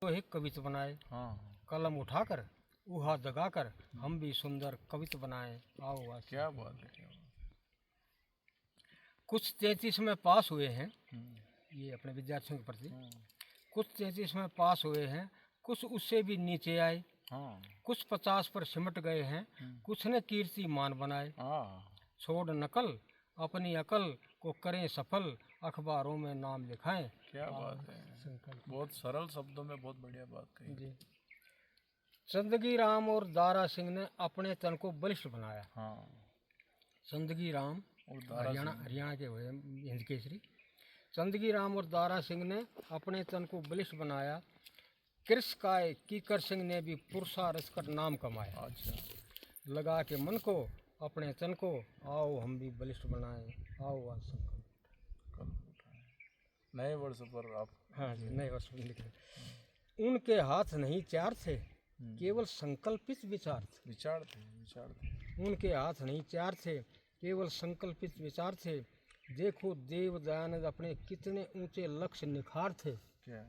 तो एक कविता बनाए, हाँ, कलम उठाकर ऊहा जगाकर हम भी सुंदर कविता बनाए। आओ आज क्या बात है, क्या बात है। कुछ 33 में पास हुए हैं, हम्म, ये अपने विद्यार्थियों के प्रति। हम्म, कुछ 33 में पास हुए हैं, कुछ उससे भी नीचे आए, हाँ, कुछ 50 पर सिमट गए हैं, कुछ ने कीर्तिमान बनाए। हाँ, छोड़ नकल अपनी अकल को करें सफल, अखबारों में नाम लिखाएं। क्या बात है। संकल्प बहुत सरल शब्दों में बहुत बढ़िया बात कही। जी। जिंदगी राम और दारा सिंह ने अपने तन को बलिष्ठ बनाया। हाँ, जिंदगी राम और दारा हरियाणा सिंह। हरियाणा के हुए हिंद केसरी। जिंदगी राम और दारा सिंह ने अपने तन को बलिष्ठ बनाया। कृष काय कीकर सिंह ने भी पुरुषारस कर नाम कमाया। अच्छा, लगा के मन को अपने तन को, आओ हम भी बलिष्ठ बनाए। आओ आज संकल्प। कल उठाए नए वर्ष पर आप। हाँ जी, नए वर्ष में लिखे। उनके हाथ नहीं चार थे, केवल संकल्पित विचार थे। विचार थे, विचार थे। उनके हाथ नहीं चार थे, केवल संकल्पित विचार थे। देखो देव दयानंद अपने कितने ऊंचे लक्ष्य निखार थे। क्या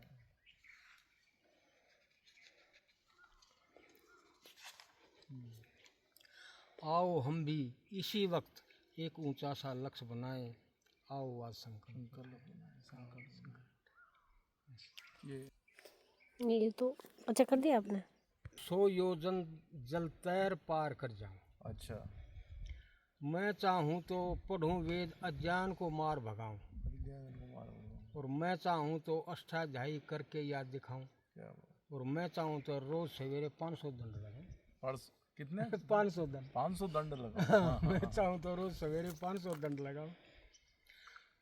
आओ हम भी इसी वक्त एक ऊंचा सा लक्ष्य बनाएं। आओ आज संकल्प। ये ये तो अच्छा कर दिया आपने। 100 योजन जल तैर पार कर जाऊं। अच्छा, मैं चाहूँ तो पढ़ूं वेद अज्ञान को मार भगाऊं। विद्याधर कुमार बोलो। और मैं चाहूँ तो अष्टाध्यायी करके याद दिखाऊं। क्या बात। और मैं चाहूँ तो रोज सवेरे 500 दंड लगाऊं। पर्स कितने 500 दंड। 500 दंड लगा। मैं चाहूँ तो रोज सवेरे 500 दंड लगाऊं।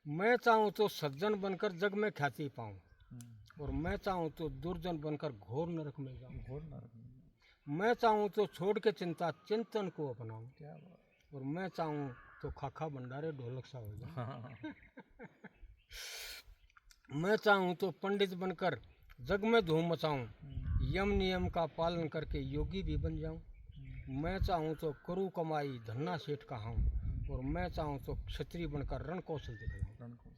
मैं चाहूँ तो सज्जन बनकर जग में ख्याति पाऊं। और मैं चाहूँ तो दुर्जन बनकर घोर नरक में जाऊं। घोर नरक। मैं चाहूँ तो छोड़ के चिंता चिंतन को अपनाऊं। क्या बात। और मैं चाहूँ तो खाखा भंडारे ढोलक सा हो जाऊं। हाँ, मैं चाहूँ तो पंडित बनकर जग में धूम मचाऊं। यम नियम का पालन करके योगी भी बन जाऊं। मैं चाहूँ तो करूँ कमाई धन्ना सेठ कहाऊं। और मैं चाहूँ तो क्षत्रिय बनकर रण कौशल दिखाऊं। रण कौशल।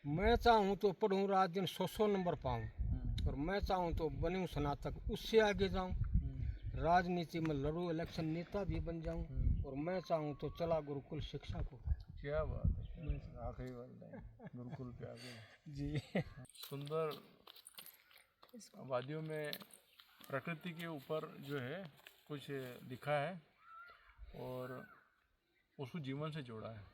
मैं चाहूँ तो पढ़ूँ रात दिन 100 नंबर पाऊँ। और मैं चाहूँ तो बनूँ स्नातक उससे आगे जाऊँ। राजनीति में लड़ूँ इलेक्शन नेता भी बन जाऊँ। और मैं चाहूँ तो चला गुरुकुल शिक्षा को। क्या बात है। आखिरी वाला गुरुकुल पे आ गए जी। सुंदर वादियों में प्रकृति के ऊपर जो है कुछ लिखा है और उसको जीवन से जोड़ा है।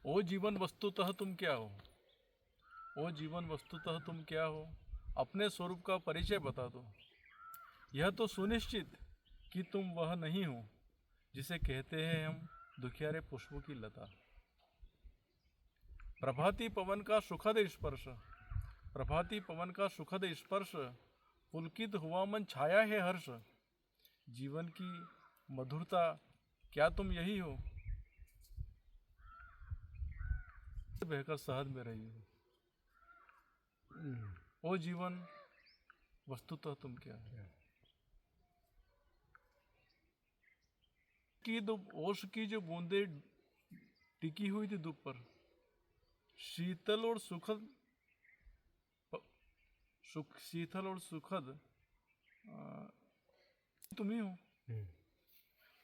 ओ जीवन वस्तुतः तुम क्या हो, ओ जीवन वस्तुतः तुम क्या हो, अपने स्वरूप का परिचय बता दो। यह तो सुनिश्चित कि तुम वह नहीं हो जिसे कहते हैं हम दुखियारे पुष्पों की लता। प्रभाती पवन का सुखद स्पर्श, प्रभाती पवन का सुखद स्पर्श, पुलकित हुआ मन छाया है हर्ष। जीवन की मधुरता क्या तुम यही हो, बहकर शहद में रही हो। ओ जीवन वस्तुतः तुम क्या है। की ओश की जो बूंदे टिकी हुई थी धूप पर, शीतल और सुखद शीतल और सुखद तुम ही हो।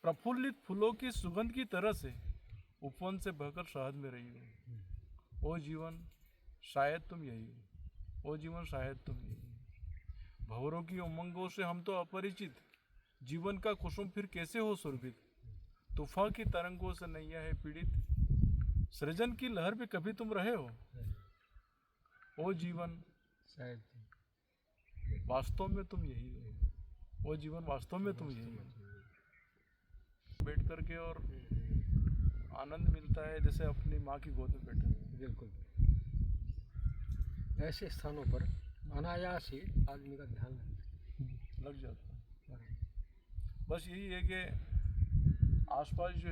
प्रफुल्लित फूलों की सुगंध की तरह से उपवन से बहकर शहद में रही हो। ओ जीवन शायद तुम यही हो, ओ जीवन शायद तुम यही हो। भंवरों की उमंगों से हम तो अपरिचित, जीवन का कुसुम फिर कैसे हो सुरभित। तूफान की तरंगों से नैया है पीड़ित, सृजन की लहर पे कभी तुम रहे हो। ओ जीवन शायद वास्तव में तुम यही हो, ओ जीवन वास्तव में तुम यही हो। बैठ करके और आनंद मिलता है जैसे अपनी माँ की गोद में बैठे हुए। बिल्कुल। ऐसे स्थानों पर अनायास ही आदमी का ध्यान लग जाता है। लगता है। बस यही है कि आसपास जो